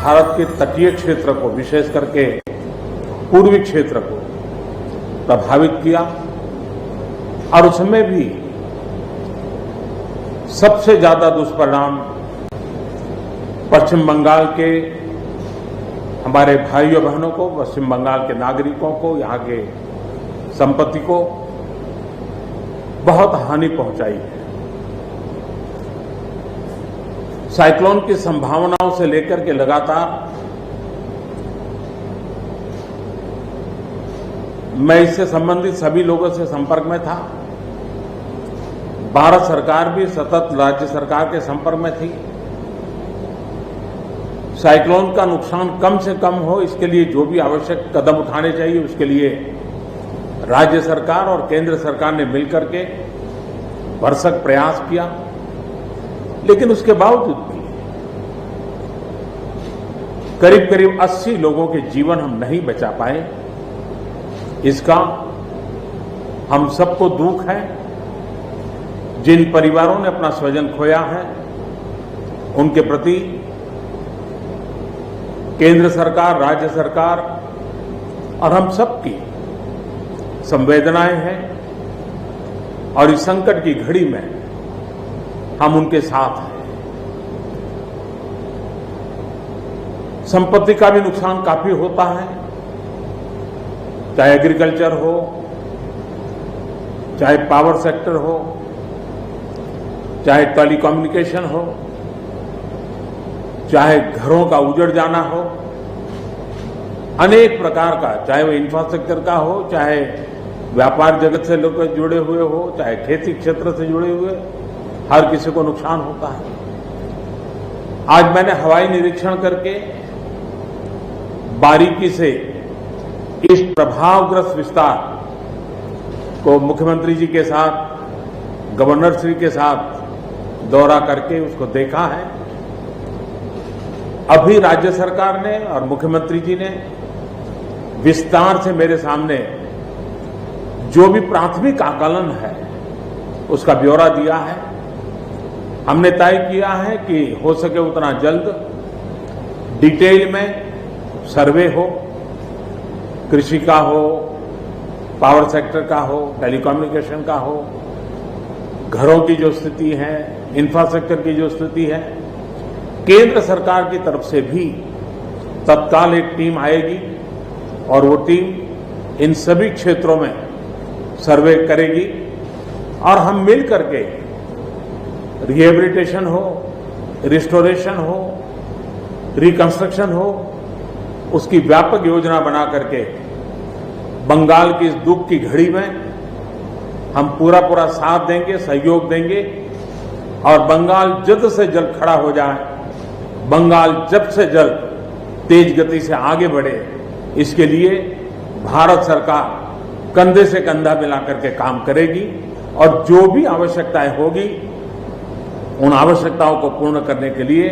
भारत के तटीय क्षेत्र को, विशेष करके पूर्वी क्षेत्र को प्रभावित किया और उसमें भी सबसे ज्यादा दुष्परिणाम पश्चिम बंगाल के हमारे भाइयों बहनों को, पश्चिम बंगाल के नागरिकों को, यहाँ के संपत्ति को बहुत हानि पहुंचाई है। साइक्लोन की संभावनाओं से लेकर के लगातार मैं इससे संबंधित सभी लोगों से संपर्क में था। भारत सरकार भी सतत राज्य सरकार के संपर्क में थी। साइक्लोन का नुकसान कम से कम हो, इसके लिए जो भी आवश्यक कदम उठाने चाहिए उसके लिए राज्य सरकार और केंद्र सरकार ने मिलकर के भरसक प्रयास किया। लेकिन उसके बावजूद भी करीब करीब 80 लोगों के जीवन हम नहीं बचा पाए। इसका हम सबको दुख है। जिन परिवारों ने अपना स्वजन खोया है उनके प्रति केंद्र सरकार, राज्य सरकार और हम सबकी संवेदनाएं हैं और इस संकट की घड़ी में हम उनके साथ हैं। संपत्ति का भी नुकसान काफी होता है, चाहे एग्रीकल्चर हो, चाहे पावर सेक्टर हो, चाहे टेलीकम्युनिकेशन हो, चाहे घरों का उजड़ जाना हो, अनेक प्रकार का, चाहे वो इंफ्रास्ट्रक्चर का हो, चाहे व्यापार जगत से लोग जुड़े हुए हो, चाहे खेती क्षेत्र से जुड़े हुए, हर किसी को नुकसान होता है। आज मैंने हवाई निरीक्षण करके बारीकी से इस प्रभावग्रस्त विस्तार को मुख्यमंत्री जी के साथ, गवर्नर श्री के साथ दौरा करके उसको देखा है। अभी राज्य सरकार ने और मुख्यमंत्री जी ने विस्तार से मेरे सामने जो भी प्राथमिक आकलन है उसका ब्यौरा दिया है। हमने तय किया है कि हो सके उतना जल्द डिटेल में सर्वे हो, कृषि का हो, पावर सेक्टर का हो, टेलीकम्युनिकेशन का हो, घरों की जो स्थिति है, इंफ्रास्ट्रक्चर की जो स्थिति है, केंद्र सरकार की तरफ से भी तत्काल एक टीम आएगी और वो टीम इन सभी क्षेत्रों में सर्वे करेगी और हम मिल करके रिहेबिलिटेशन हो, रिस्टोरेशन हो, रिकंस्ट्रक्शन हो, उसकी व्यापक योजना बना करके बंगाल की इस दुख की घड़ी में हम पूरा साथ देंगे, सहयोग देंगे और बंगाल जल्द से जल्द खड़ा हो जाए, बंगाल जल्द से जल्द तेज गति से आगे बढ़े, इसके लिए भारत सरकार कंधे से कंधा मिला करके काम करेगी और जो भी आवश्यकताएं होगी उन आवश्यकताओं को पूर्ण करने के लिए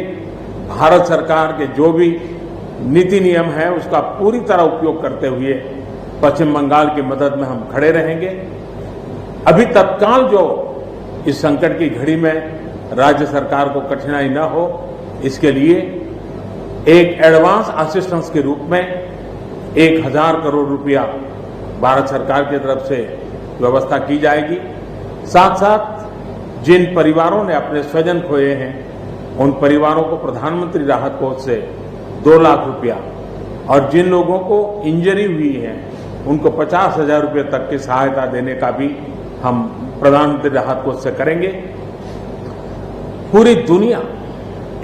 भारत सरकार के जो भी नीति नियम है उसका पूरी तरह उपयोग करते हुए पश्चिम बंगाल की मदद में हम खड़े रहेंगे। अभी तत्काल जो इस संकट की घड़ी में राज्य सरकार को कठिनाई न हो, इसके लिए एक एडवांस असिस्टेंस के रूप में 1000 करोड़ रुपया भारत सरकार की तरफ से व्यवस्था की जाएगी। साथ साथ जिन परिवारों ने अपने स्वजन खोए हैं उन परिवारों को प्रधानमंत्री राहत कोष से 2 लाख रुपया और जिन लोगों को इंजरी हुई है उनको 50,000 रुपये तक की सहायता देने का भी हम प्रधानमंत्री राहत कोष से करेंगे। पूरी दुनिया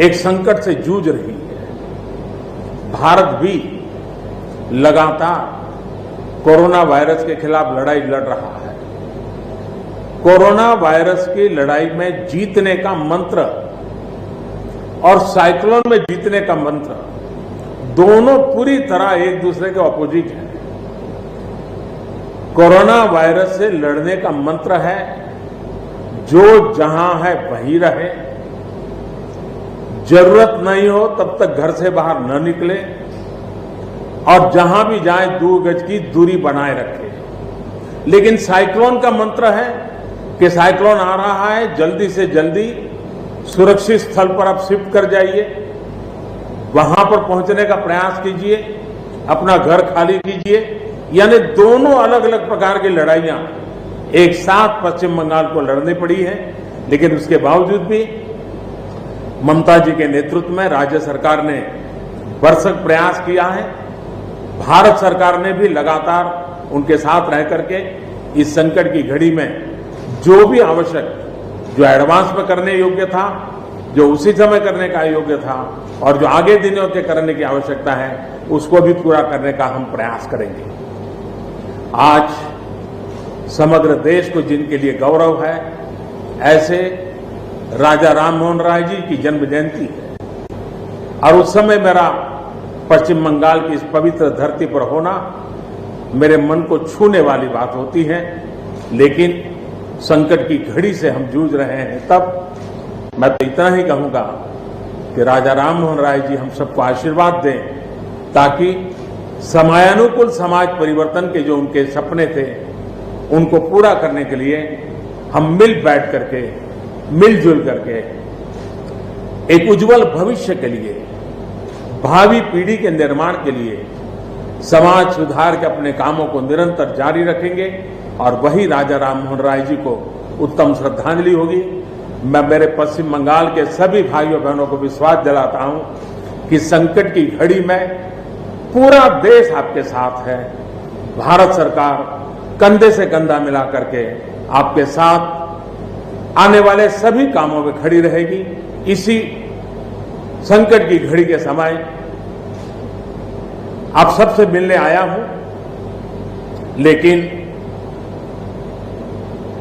एक संकट से जूझ रही है। भारत भी लगातार कोरोना वायरस के खिलाफ लड़ाई लड़ रहा है। कोरोना वायरस की लड़ाई में जीतने का मंत्र और साइक्लोन में जीतने का मंत्र दोनों पूरी तरह एक दूसरे के ऑपोजिट हैं। कोरोना वायरस से लड़ने का मंत्र है जो जहां है वहीं रहे, जरूरत नहीं हो तब तक घर से बाहर न निकले और जहां भी जाए 2 गज की दूरी बनाए रखे। लेकिन साइक्लोन का मंत्र है कि साइक्लोन आ रहा है, जल्दी से जल्दी सुरक्षित स्थल पर आप शिफ्ट कर जाइए, वहां पर पहुंचने का प्रयास कीजिए, अपना घर खाली कीजिए। यानी दोनों अलग अलग प्रकार की लड़ाइयां एक साथ पश्चिम बंगाल को लड़नी पड़ी है, लेकिन उसके बावजूद भी ममता जी के नेतृत्व में राज्य सरकार ने भरसक प्रयास किया है। भारत सरकार ने भी लगातार उनके साथ रह करके इस संकट की घड़ी में जो भी आवश्यक, जो एडवांस में करने योग्य था, जो उसी समय करने का योग्य था और जो आगे दिनों के करने की आवश्यकता है, उसको भी पूरा करने का हम प्रयास करेंगे। आज समग्र देश को जिनके लिए गौरव है, ऐसे राजा राम मोहन राय जी की जन्म जयंती है और उस समय मेरा पश्चिम बंगाल की इस पवित्र धरती पर होना मेरे मन को छूने वाली बात होती है। लेकिन संकट की घड़ी से हम जूझ रहे हैं, तब मैं तो इतना ही कहूंगा कि राजा राम मोहन राय जी हम सबको आशीर्वाद दें, ताकि समयानुकूल समाज परिवर्तन के जो उनके सपने थे, उनको पूरा करने के लिए हम मिल बैठ करके, मिलजुल करके एक उज्जवल भविष्य के लिए, भावी पीढ़ी के निर्माण के लिए समाज सुधार के अपने कामों को निरंतर जारी रखेंगे और वही राजा राम मोहन राय जी को उत्तम श्रद्धांजलि होगी। मैं मेरे पश्चिम बंगाल के सभी भाइयों बहनों को विश्वास दिलाता हूं कि संकट की घड़ी में पूरा देश आपके साथ है। भारत सरकार कंधे से कंधा मिला करके आपके साथ आने वाले सभी कामों में खड़ी रहेगी। इसी संकट की घड़ी के समय आप सबसे मिलने आया हूं, लेकिन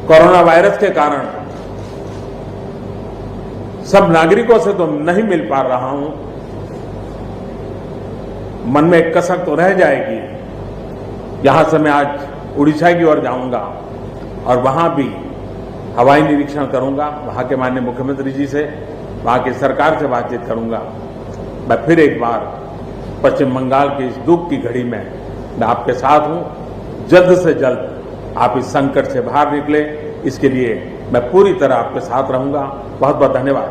कोरोना वायरस के कारण सब नागरिकों से तो नहीं मिल पा रहा हूं। मन में एक कसक तो रह जाएगी। यहां से मैं आज उड़ीसा की ओर जाऊंगा और वहां भी हवाई निरीक्षण करूंगा, वहां के माननीय मुख्यमंत्री जी से, वहां की सरकार से बातचीत करूंगा। मैं फिर एक बार पश्चिम बंगाल की इस दुख की घड़ी में मैं आपके साथ हूं। जल्द से जल्द आप इस संकट से बाहर निकले, इसके लिए मैं पूरी तरह आपके साथ रहूंगा। बहुत बहुत धन्यवाद।